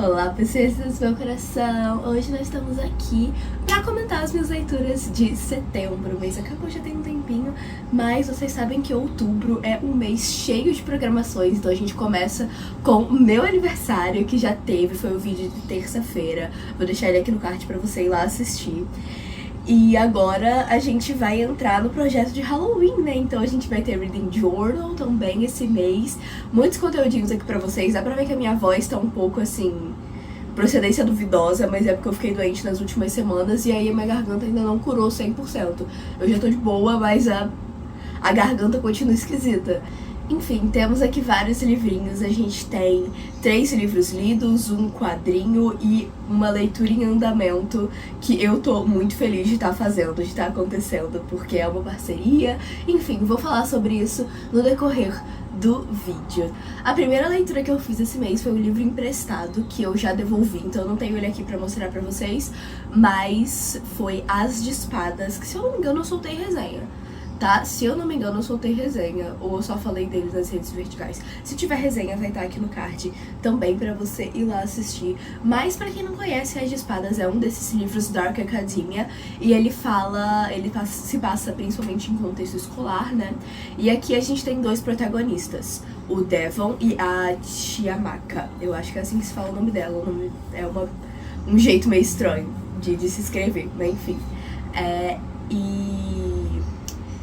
Olá, princesas do meu coração! Hoje nós estamos aqui para comentar as minhas leituras de setembro. O mês acabou, já tem um tempinho, mas vocês sabem que outubro é um mês cheio de programações, então a gente começa com o meu aniversário, que já teve, foi o vídeo de terça-feira. Vou deixar ele aqui no card para você ir lá assistir. E agora a gente vai entrar no projeto de Halloween, né? Então a gente vai ter Reading Journal também esse mês. Muitos conteúdinhos aqui pra vocês. Dá pra ver que a minha voz tá um pouco, assim, procedência duvidosa, mas é porque eu fiquei doente nas últimas semanas e aí a minha garganta ainda não curou 100%. Eu já tô de boa, mas a garganta continua esquisita. Enfim, temos aqui vários livrinhos. A gente tem 3 livros lidos, um quadrinho e uma leitura em andamento que eu tô muito feliz de estar fazendo, de estar acontecendo, porque é uma parceria. Enfim, vou falar sobre isso no decorrer do vídeo. A primeira leitura que eu fiz esse mês foi um livro emprestado, que eu já devolvi, então eu não tenho ele aqui pra mostrar pra vocês, mas foi As de Espadas, que se eu não me engano eu soltei resenha. Tá? Se eu não me engano, eu soltei resenha, ou eu só falei deles nas redes verticais. Se tiver resenha, vai estar aqui no card também pra você ir lá assistir. Mas pra quem não conhece, As de Espadas é um desses livros Dark Academia, e ele se passa principalmente em contexto escolar, né? E aqui a gente tem 2 protagonistas, o Devon e a Chiamaka. Eu acho que é assim que se fala o nome dela, o nome é um jeito meio estranho de se escrever, mas enfim.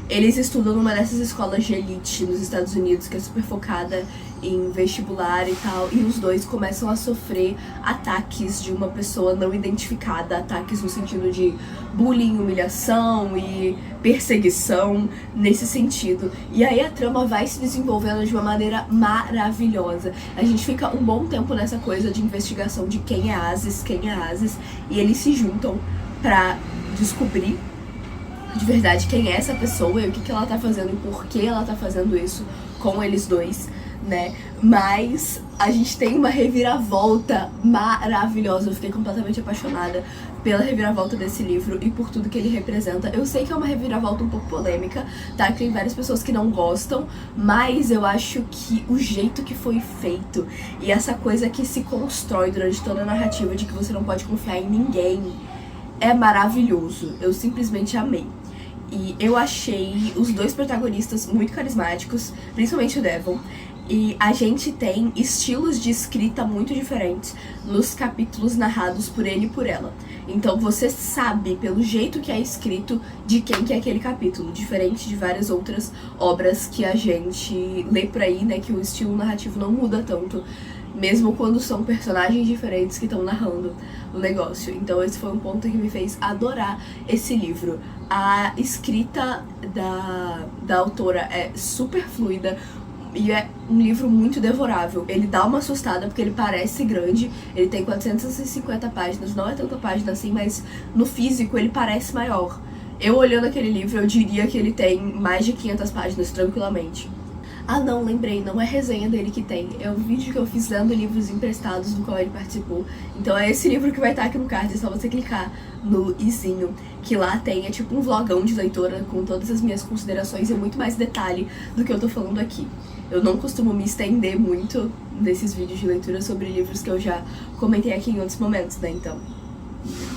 Eles estudam numa dessas escolas de elite nos Estados Unidos, que é super focada em vestibular e tal, e os dois começam a sofrer ataques de uma pessoa não identificada, ataques no sentido de bullying, humilhação e perseguição nesse sentido. E aí a trama vai se desenvolvendo de uma maneira maravilhosa. A gente fica um bom tempo nessa coisa de investigação de quem é Aziz, e eles se juntam pra descobrir de verdade quem é essa pessoa e o que ela tá fazendo e por que ela tá fazendo isso com eles dois, né? Mas a gente tem uma reviravolta maravilhosa. Eu fiquei completamente apaixonada pela reviravolta desse livro e por tudo que ele representa. Eu sei que é uma reviravolta um pouco polêmica, tá? Que tem várias pessoas que não gostam, mas eu acho que o jeito que foi feito e essa coisa que se constrói durante toda a narrativa de que você não pode confiar em ninguém é maravilhoso. Eu simplesmente amei. E eu achei os 2 protagonistas muito carismáticos, principalmente o Devon. E a gente tem estilos de escrita muito diferentes nos capítulos narrados por ele e por ela. Então você sabe, pelo jeito que é escrito, de quem que é aquele capítulo, diferente de várias outras obras que a gente lê por aí, né, que o estilo narrativo não muda tanto, mesmo quando são personagens diferentes que estão narrando o negócio. Então esse foi um ponto que me fez adorar esse livro. A escrita da autora é super fluida e é um livro muito devorável. Ele dá uma assustada porque ele parece grande, ele tem 450 páginas, não é tanta página assim, mas no físico ele parece maior. Eu olhando aquele livro, eu diria que ele tem mais de 500 páginas tranquilamente. Ah não, lembrei, não é resenha dele que tem, é um vídeo que eu fiz lendo livros emprestados do qual ele participou. Então é esse livro que vai estar aqui no card, é só você clicar no izinho, que lá tem, é tipo um vlogão de leitora com todas as minhas considerações e muito mais detalhe do que eu tô falando aqui. Eu não costumo me estender muito nesses vídeos de leitura sobre livros que eu já comentei aqui em outros momentos, né, então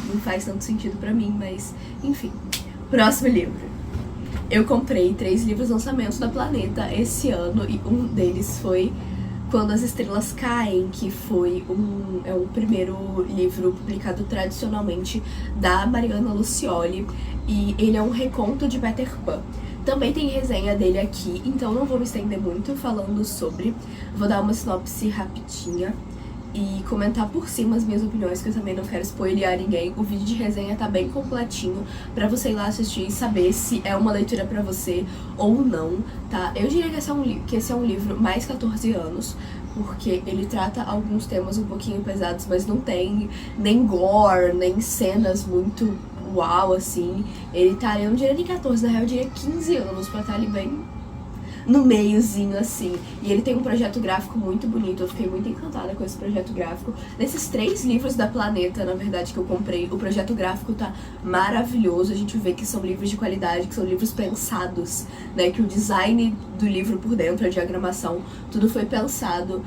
não faz tanto sentido pra mim, mas enfim. Próximo livro. Eu comprei 3 livros lançamentos da Planeta esse ano e um deles foi Quando as Estrelas Caem, que foi um primeiro livro publicado tradicionalmente da Mariana Lucioli, e ele é um reconto de Peter Pan. Também tem resenha dele aqui, então não vou me estender muito falando sobre. Vou dar uma sinopse rapidinha e comentar por cima as minhas opiniões, que eu também não quero spoilear ninguém. O vídeo de resenha tá bem completinho pra você ir lá assistir e saber se é uma leitura pra você ou não, tá? Eu diria que esse é um livro mais 14 anos, porque ele trata alguns temas um pouquinho pesados, mas não tem nem gore, nem cenas muito uau, assim. Ele tá, eu não diria nem 14, na real eu diria 15 anos pra estar ali bem no meiozinho, assim. E ele tem um projeto gráfico muito bonito, eu fiquei muito encantada com esse projeto gráfico. Nesses 3 livros da Planeta, na verdade, que eu comprei, o projeto gráfico tá maravilhoso. A gente vê que são livros de qualidade, que são livros pensados, né, que o design do livro por dentro, a diagramação, tudo foi pensado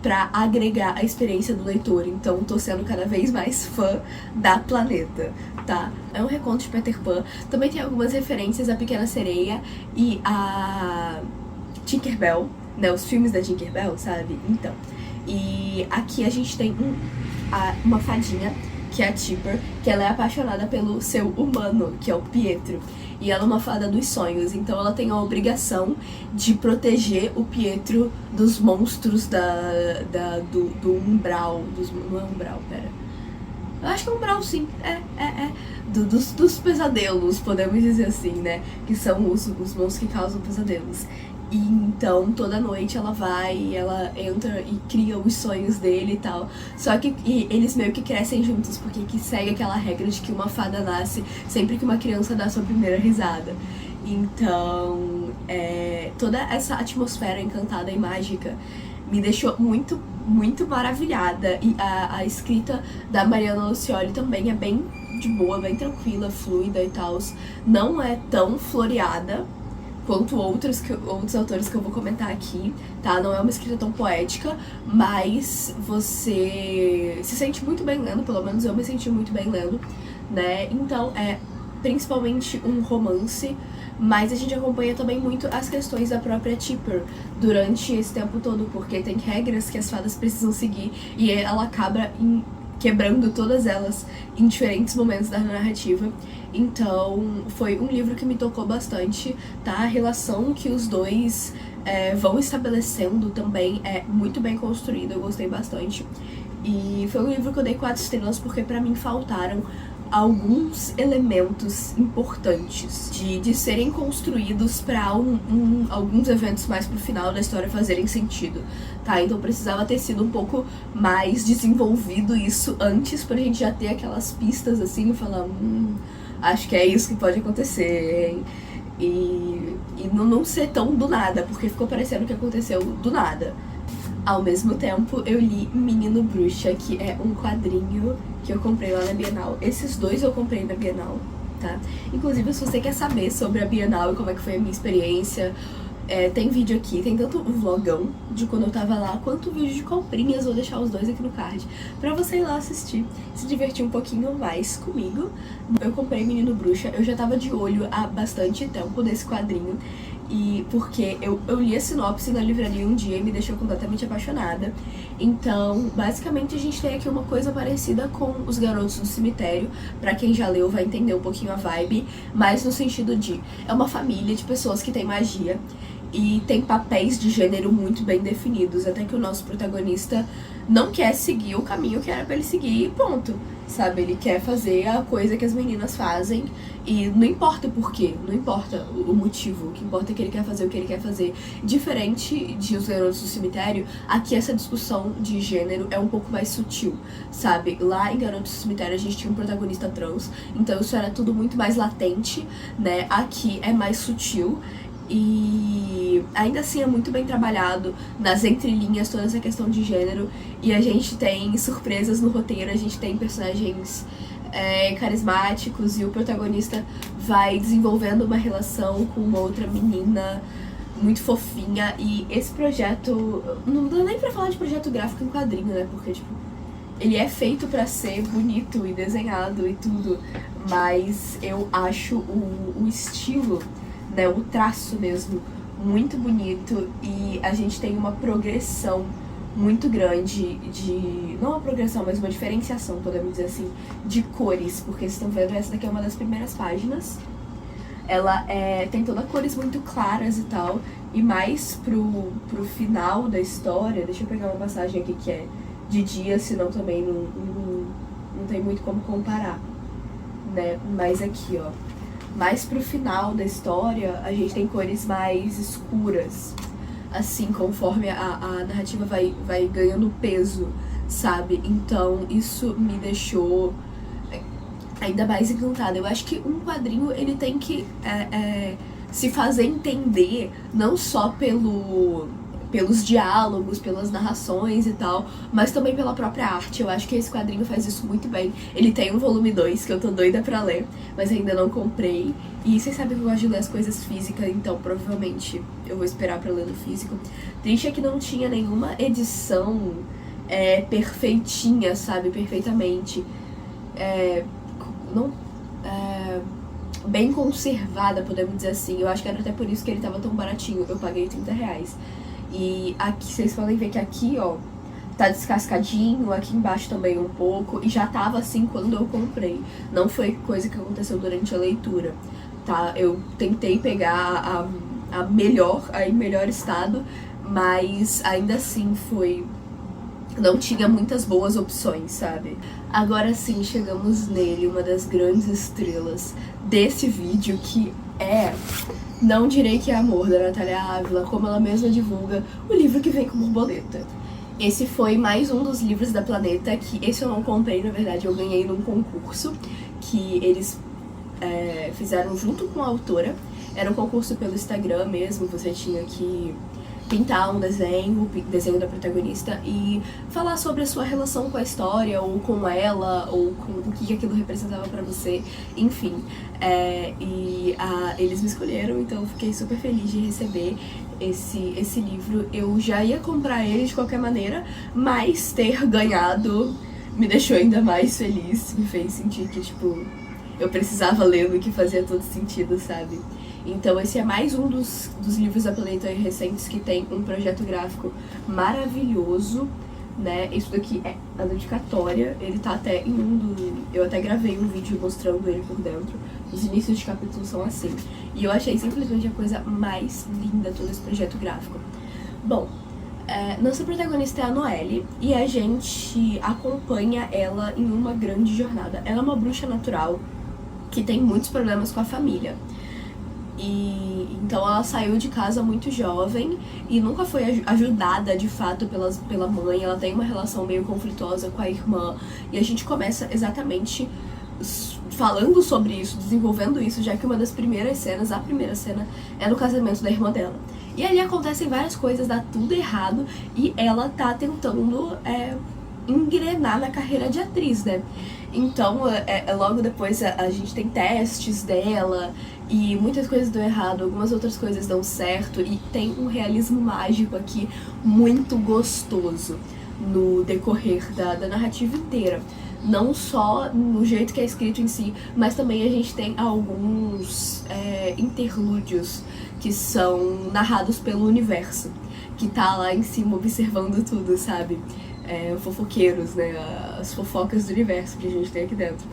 pra agregar a experiência do leitor. Então tô sendo cada vez mais fã da Planeta, tá? É um reconto de Peter Pan. Também tem algumas referências à Pequena Sereia e a Tinkerbell, né? Os filmes da Tinkerbell, sabe? Então, e aqui a gente tem uma fadinha, que é a Tipper, que ela é apaixonada pelo seu humano, que é o Pietro. E ela é uma fada dos sonhos, então ela tem a obrigação de proteger o Pietro dos monstros do umbral. Não é umbral, pera. Eu acho que é umbral, sim. Dos pesadelos, podemos dizer assim, né? Que são os monstros que causam pesadelos. E então, toda noite ela vai, ela entra e cria os sonhos dele e tal. Só que eles meio que crescem juntos, porque que segue aquela regra de que uma fada nasce sempre que uma criança dá sua primeira risada. Então, toda essa atmosfera encantada e mágica me deixou muito, muito maravilhada. E a escrita da Mariana Lucioli também é bem de boa, bem tranquila, fluida e tal. Não é tão floreada quanto outros autores que eu vou comentar aqui, tá? Não é uma escrita tão poética, mas você se sente muito bem lendo, pelo menos eu me senti muito bem lendo, né? Então é principalmente um romance, mas a gente acompanha também muito as questões da própria Tipper durante esse tempo todo, porque tem regras que as fadas precisam seguir e ela acaba quebrando todas elas em diferentes momentos da narrativa. Então, foi um livro que me tocou bastante, tá? A relação que os dois vão estabelecendo também é muito bem construída, eu gostei bastante. E foi um livro que eu dei 4 estrelas porque pra mim faltaram alguns elementos importantes de serem construídos para alguns eventos mais pro final da história fazerem sentido, tá? Então precisava ter sido um pouco mais desenvolvido isso antes pra gente já ter aquelas pistas assim e falar, acho que é isso que pode acontecer, hein? E não ser tão do nada, porque ficou parecendo que aconteceu do nada. Ao mesmo tempo, eu li Menino Bruxa, que é um quadrinho que eu comprei lá na Bienal. Esses dois eu comprei na Bienal, tá? Inclusive, se você quer saber sobre a Bienal e como é que foi a minha experiência, tem vídeo aqui, tem tanto um vlogão de quando eu tava lá, quanto um vídeo de comprinhas, vou deixar os dois aqui no card, pra você ir lá assistir, se divertir um pouquinho mais comigo. Eu comprei Menino Bruxa, eu já tava de olho há bastante tempo nesse quadrinho, e porque eu li a sinopse na livraria um dia e me deixou completamente apaixonada. Então, basicamente a gente tem aqui uma coisa parecida com Os Garotos do Cemitério. Pra quem já leu vai entender um pouquinho a vibe, mas no sentido de é uma família de pessoas que tem magia e tem papéis de gênero muito bem definidos, até que o nosso protagonista não quer seguir o caminho que era pra ele seguir e ponto, sabe? Ele quer fazer a coisa que as meninas fazem e não importa o porquê, não importa o motivo, o que importa é que ele quer fazer o que ele quer fazer. Diferente de Os Garotos do Cemitério, aqui essa discussão de gênero é um pouco mais sutil, sabe? Lá em Garotos do Cemitério a gente tinha um protagonista trans, então isso era tudo muito mais latente, né? Aqui é mais sutil. E ainda assim é muito bem trabalhado nas entrelinhas toda essa questão de gênero. E a gente tem surpresas no roteiro, a gente tem personagens carismáticos e o protagonista vai desenvolvendo uma relação com uma outra menina muito fofinha. E esse projeto, não dá nem pra falar de projeto gráfico em quadrinho, né? Porque, tipo, ele é feito pra ser bonito e desenhado e tudo, mas eu acho o estilo, né, o traço mesmo, muito bonito. E a gente tem uma progressão muito grande não uma progressão, mas uma diferenciação, podemos dizer assim, de cores, porque vocês estão vendo, essa daqui é uma das primeiras páginas. Ela tem todas cores muito claras e tal, e mais pro final da história, deixa eu pegar uma passagem aqui que é de dia, senão também não tem muito como comparar, né, mas aqui, ó, mais pro final da história, a gente tem cores mais escuras, assim, conforme a narrativa vai ganhando peso, sabe? Então, isso me deixou ainda mais encantada. Eu acho que um quadrinho, ele tem que se fazer entender, não só pelos diálogos, pelas narrações e tal, mas também pela própria arte. Eu acho que esse quadrinho faz isso muito bem. Ele tem um volume 2 que eu tô doida pra ler, mas ainda não comprei. E vocês sabem que eu gosto de ler as coisas físicas, então provavelmente eu vou esperar pra ler no físico. Triste é que não tinha nenhuma edição perfeitinha, sabe? Perfeitamente. Bem conservada, podemos dizer assim. Eu acho que era até por isso que ele tava tão baratinho. Eu paguei R$30. E aqui, vocês podem ver que aqui, ó, tá descascadinho, aqui embaixo também um pouco, e já tava assim quando eu comprei. Não foi coisa que aconteceu durante a leitura, tá? Eu tentei pegar em melhor estado, mas ainda assim não tinha muitas boas opções, sabe? Agora sim, chegamos nele, uma das grandes estrelas desse vídeo, que é Não Direi Que É Amor, da Natália Ávila, como ela mesma divulga, o livro que vem com borboleta. Esse foi mais um dos livros da Planeta, que esse eu não comprei, na verdade, eu ganhei num concurso que eles fizeram junto com a autora. Era um concurso pelo Instagram mesmo, você tinha que pintar um desenho, o desenho da protagonista, e falar sobre a sua relação com a história, ou com ela, ou com o que aquilo representava pra você, enfim. Eles me escolheram, então eu fiquei super feliz de receber esse livro. Eu já ia comprar ele de qualquer maneira, mas ter ganhado me deixou ainda mais feliz, me fez sentir que, tipo, eu precisava lê-lo e que fazia todo sentido, sabe? Então esse é mais um dos livros da Planeta recentes que tem um projeto gráfico maravilhoso, né? Isso daqui é a dedicatória, ele tá até eu até gravei um vídeo mostrando ele por dentro. Os inícios de capítulo são assim. E eu achei simplesmente a coisa mais linda todo esse projeto gráfico. Bom, nossa protagonista é a Noelle e a gente acompanha ela em uma grande jornada. Ela é uma bruxa natural que tem muitos problemas com a família. E então ela saiu de casa muito jovem e nunca foi ajudada de fato pela mãe. Ela tem uma relação meio conflituosa com a irmã, e a gente começa exatamente falando sobre isso, desenvolvendo isso, já que uma das primeiras cenas, a primeira cena, é no casamento da irmã dela. E ali acontecem várias coisas, dá tudo errado, e ela tá tentando engrenar na carreira de atriz, né? Então, logo depois a gente tem testes dela e muitas coisas dão errado, algumas outras coisas dão certo, e tem um realismo mágico aqui muito gostoso no decorrer da narrativa inteira. Não só no jeito que é escrito em si, mas também a gente tem alguns interlúdios que são narrados pelo universo, que tá lá em cima observando tudo, sabe? Fofoqueiros, né? As fofocas do universo que a gente tem aqui dentro.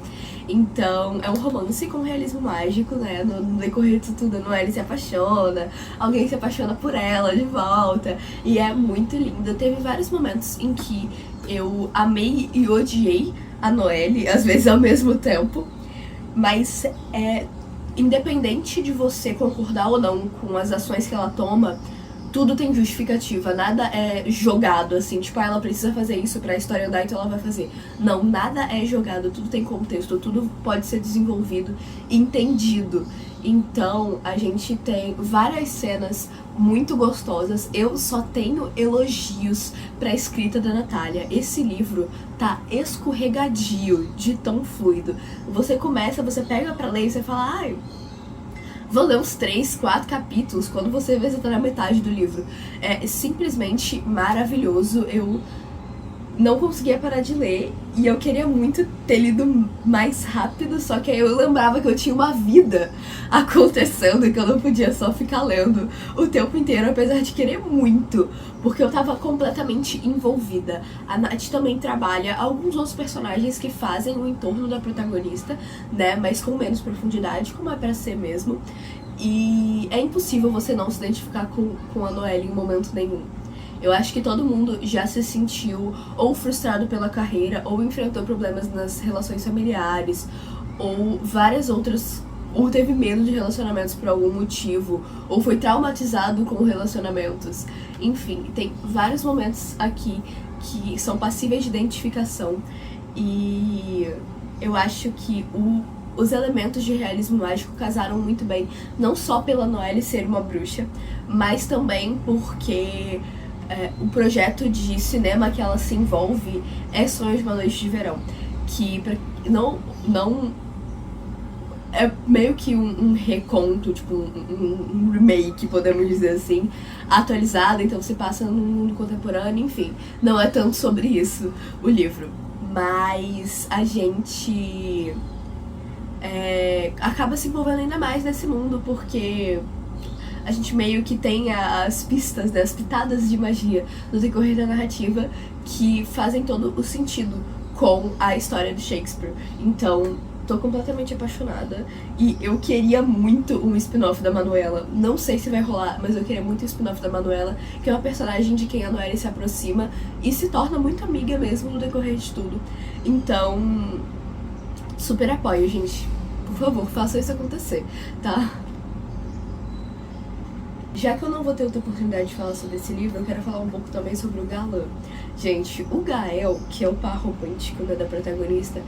Então, é um romance com realismo mágico, né? No decorrer de tudo, a Noelle se apaixona, alguém se apaixona por ela de volta, e é muito lindo. Teve vários momentos em que eu amei e odiei a Noelle, às vezes ao mesmo tempo, mas independente de você concordar ou não com as ações que ela toma, tudo tem justificativa, nada é jogado, assim, tipo, ela precisa fazer isso pra história andar, então ela vai fazer. Não, nada é jogado, tudo tem contexto, tudo pode ser desenvolvido, entendido. Então, a gente tem várias cenas muito gostosas. Eu só tenho elogios pra escrita da Natália. Esse livro tá escorregadio de tão fluido. Você pega pra ler e você fala, ai, vou ler uns 3, 4 capítulos. Quando você vê, você tá na metade do livro. É simplesmente maravilhoso. Eu não conseguia parar de ler e eu queria muito ter lido mais rápido, só que aí eu lembrava que eu tinha uma vida acontecendo e que eu não podia só ficar lendo o tempo inteiro, apesar de querer muito, porque eu tava completamente envolvida. A Nath também trabalha alguns outros personagens que fazem o entorno da protagonista, né, mas com menos profundidade, como é pra ser mesmo, e é impossível você não se identificar com a Noelle em momento nenhum. Eu acho que todo mundo já se sentiu ou frustrado pela carreira, ou enfrentou problemas nas relações familiares, ou várias outras, ou teve medo de relacionamentos por algum motivo, ou foi traumatizado com relacionamentos. Enfim, tem vários momentos aqui que são passíveis de identificação, e eu acho que os elementos de realismo mágico casaram muito bem, não só pela Noelle ser uma bruxa, mas também porque o projeto de cinema que ela se envolve é Sonhos de uma Noite de Verão, que não é meio que um reconto, tipo um remake, podemos dizer assim, atualizado, então se passa no mundo contemporâneo, enfim, não é tanto sobre isso o livro, mas a gente acaba se envolvendo ainda mais nesse mundo, porque a gente meio que tem as pistas, né, as pitadas de magia no decorrer da narrativa que fazem todo o sentido com a história de Shakespeare. Então, tô completamente apaixonada e eu queria muito um spin-off da Manuela. Não sei se vai rolar, mas eu queria muito um spin-off da Manuela, que é uma personagem de quem a Noelle se aproxima e se torna muito amiga mesmo no decorrer de tudo. Então, super apoio, gente. Por favor, façam isso acontecer, tá? Já que eu não vou ter outra oportunidade de falar sobre esse livro, eu quero falar um pouco também sobre o galã. Gente, o Gael, que é o par romântico, né, da protagonista,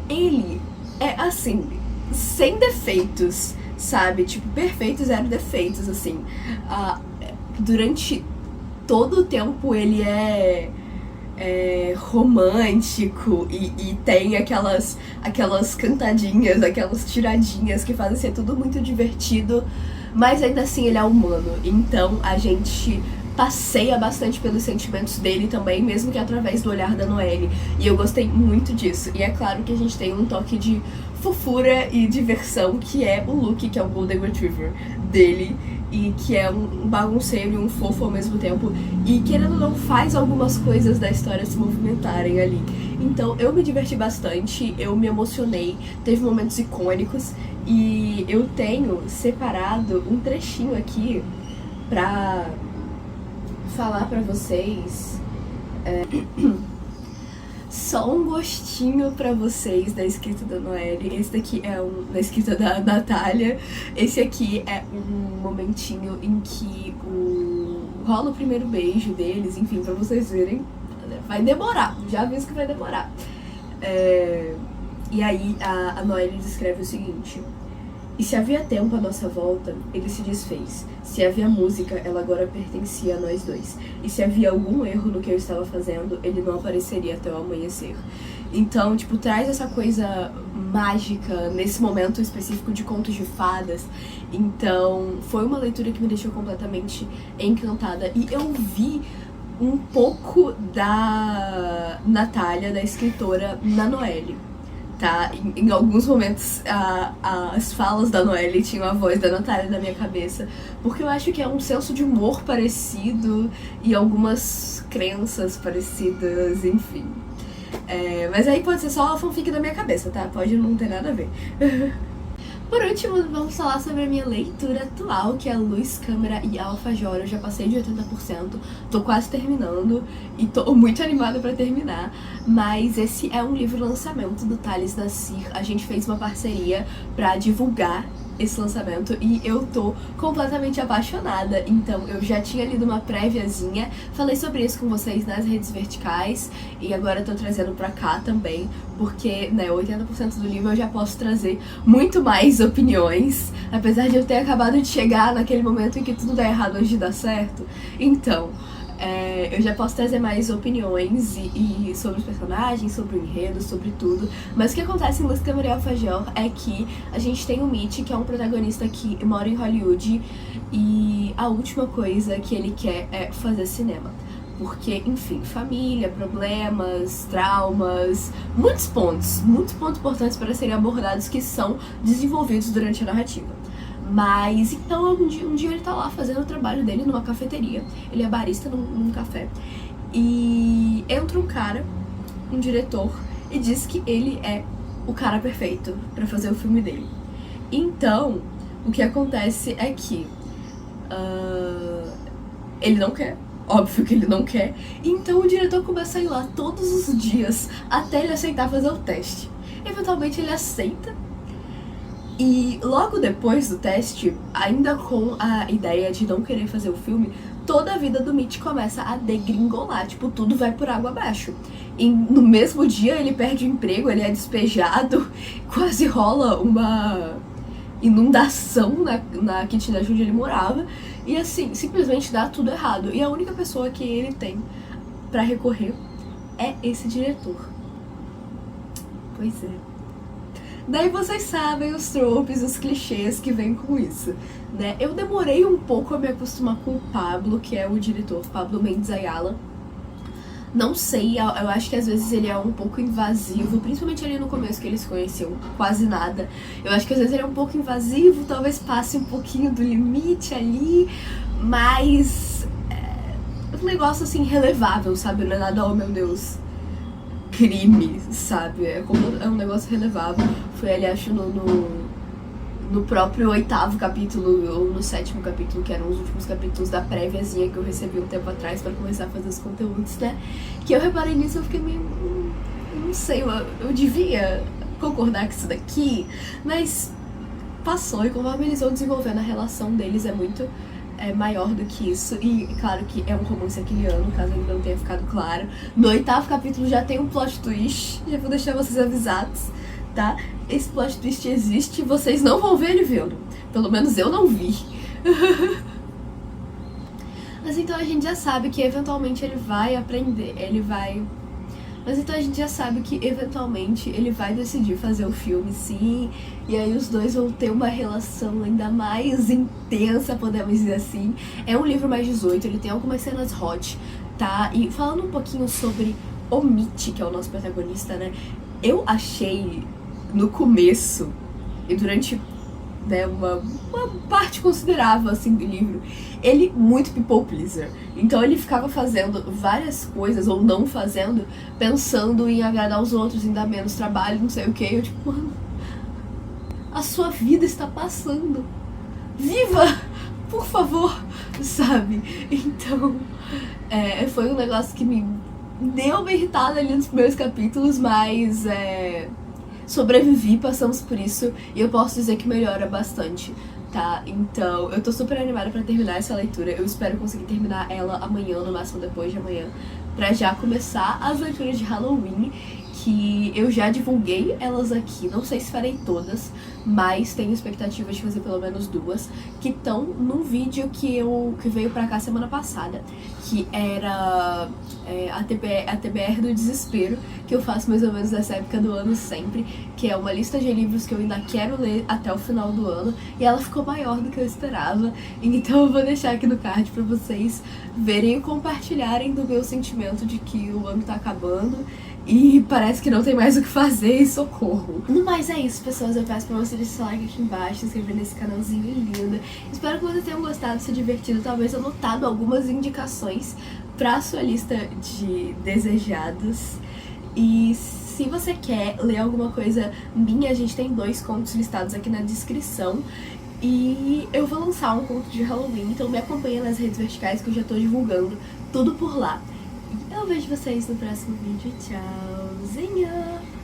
ele é, assim, sem defeitos, sabe? Tipo, perfeito, zero defeitos, assim. Durante todo o tempo ele é romântico e tem aquelas cantadinhas, aquelas tiradinhas que fazem ser tudo muito divertido, mas ainda assim ele é humano, então a gente passeia bastante pelos sentimentos dele também, mesmo que através do olhar da Noelle, e eu gostei muito disso. E é claro que a gente tem um toque de fofura e diversão, que é o Luke, que é o Golden Retriever dele, e que é um bagunceiro e um fofo ao mesmo tempo, e querendo ou não faz algumas coisas da história se movimentarem ali. Então eu me diverti bastante, eu me emocionei, teve momentos icônicos, e eu tenho separado um trechinho aqui pra falar pra vocês, só um gostinho pra vocês da escrita da Noelle. Esse daqui é da escrita da Natália. Esse aqui é um momentinho em que rola o primeiro beijo deles, enfim, pra vocês verem. Vai demorar, já aviso que vai demorar. E aí a Noelle descreve o seguinte: e se havia tempo à nossa volta, ele se desfez. Se havia música, ela agora pertencia a nós dois. E se havia algum erro no que eu estava fazendo, ele não apareceria até o amanhecer. Então, tipo, traz essa coisa mágica nesse momento específico de contos de fadas. Então, foi uma leitura que me deixou completamente encantada. E eu vi um pouco da Natália, da escritora, na Noelle. Tá? Em alguns momentos as falas da Noelle tinham a voz da Natália na minha cabeça, porque eu acho que é um senso de humor parecido e algumas crenças parecidas, enfim. Mas aí pode ser só a fanfic da minha cabeça, tá? Pode não ter nada a ver. Por último, vamos falar sobre a minha leitura atual, que é Luz, Câmara e Alfajor. Eu já passei de 80%, tô quase terminando e tô muito animada pra terminar. Mas esse é um livro lançamento do Thales Nassir. A gente fez uma parceria pra divulgar esse lançamento e eu tô completamente apaixonada. Então eu já tinha lido uma préviazinha, falei sobre isso com vocês nas redes verticais e agora tô trazendo pra cá também, porque, né, 80% do livro eu já posso trazer muito mais opiniões, apesar de eu ter acabado de chegar naquele momento em que tudo dá errado antes de dar certo. Então eu já posso trazer mais opiniões e sobre os personagens, sobre o enredo, sobre tudo. Mas o que acontece em Luz, Câmara e Alfajor é que a gente tem o Mitch, que é um protagonista que mora em Hollywood, e a última coisa que ele quer é fazer cinema. Porque, enfim, família, problemas, traumas, muitos pontos importantes para serem abordados que são desenvolvidos durante a narrativa. Mas então um dia ele tá lá fazendo o trabalho dele numa cafeteria. Ele é barista num café. E entra um cara, um diretor, e diz que ele é o cara perfeito pra fazer o filme dele. Então, o que acontece é que ele não quer. Óbvio que ele não quer. Então o diretor começa a ir lá todos os dias até ele aceitar fazer o teste. Eventualmente ele aceita. E logo depois do teste, ainda com a ideia de não querer fazer o filme, toda a vida do Mitch começa a degringolar, tipo, tudo vai por água abaixo. E no mesmo dia ele perde o emprego, ele é despejado, quase rola uma inundação na kitnet onde ele morava. E assim, simplesmente dá tudo errado. E a única pessoa que ele tem pra recorrer é esse diretor. Pois é. Daí vocês sabem os tropes, os clichês que vêm com isso, né? Eu demorei um pouco a me acostumar com o Pablo, que é o diretor, Pablo Mendes Ayala. Não sei, eu acho que às vezes ele é um pouco invasivo, principalmente ali no começo que eles se conheciam quase nada. Eu acho que às vezes ele é um pouco invasivo, talvez passe um pouquinho do limite ali, mas é um negócio assim relevável, sabe? Não é nada, oh meu Deus, crime, sabe? É um negócio relevável. Foi ali, acho, no próprio 8º capítulo ou no 7º capítulo, que eram os últimos capítulos da préviazinha que eu recebi um tempo atrás pra começar a fazer os conteúdos, né? Que eu reparei nisso e eu fiquei meio... não sei, eu devia concordar com isso daqui, mas passou, e conforme eles vão desenvolvendo a relação deles é muito maior do que isso. E claro que é um romance aquiliano, caso ainda não tenha ficado claro. No 8º capítulo já tem um plot twist, já vou deixar vocês avisados, tá? Esse plot twist existe, vocês não vão ver ele vendo. Pelo menos eu não vi. Mas então a gente já sabe que eventualmente ele vai aprender, Mas então a gente já sabe que eventualmente ele vai decidir fazer o filme, sim. E aí os dois vão ter uma relação ainda mais intensa, podemos dizer assim. É um livro mais 18, ele tem algumas cenas hot, tá? E falando um pouquinho sobre o Mitch, que é o nosso protagonista, né? Eu achei no começo e durante, né, uma parte considerável assim do livro, ele muito people pleaser. Então ele ficava fazendo várias coisas, ou não fazendo, pensando em agradar os outros, em dar menos trabalho, não sei o que. Eu tipo, mano, a sua vida está passando, viva, por favor, sabe? Então foi um negócio que me deu uma irritada ali nos primeiros capítulos, mas sobrevivi, passamos por isso, e eu posso dizer que melhora bastante, tá? Então, eu tô super animada pra terminar essa leitura. Eu espero conseguir terminar ela amanhã, no máximo depois de amanhã, pra já começar as leituras de Halloween, que eu já divulguei elas aqui. Não sei se farei todas, mas tenho expectativa de fazer pelo menos 2, que estão num vídeo que veio pra cá semana passada, que era a TBR do Desespero, que eu faço mais ou menos nessa época do ano sempre, que é uma lista de livros que eu ainda quero ler até o final do ano, e ela ficou maior do que eu esperava, então eu vou deixar aqui no card pra vocês verem e compartilharem do meu sentimento de que o ano tá acabando e parece que não tem mais o que fazer, e socorro. No mais é isso, pessoas. Eu peço pra você deixar o like aqui embaixo, se inscrever nesse canalzinho lindo. Espero que vocês tenham gostado, se divertido, talvez anotado algumas indicações pra sua lista de desejados. E se você quer ler alguma coisa minha, a gente tem 2 contos listados aqui na descrição. E eu vou lançar um conto de Halloween, então me acompanha nas redes verticais que eu já tô divulgando tudo por lá. Eu vejo vocês no próximo vídeo. Tchauzinho!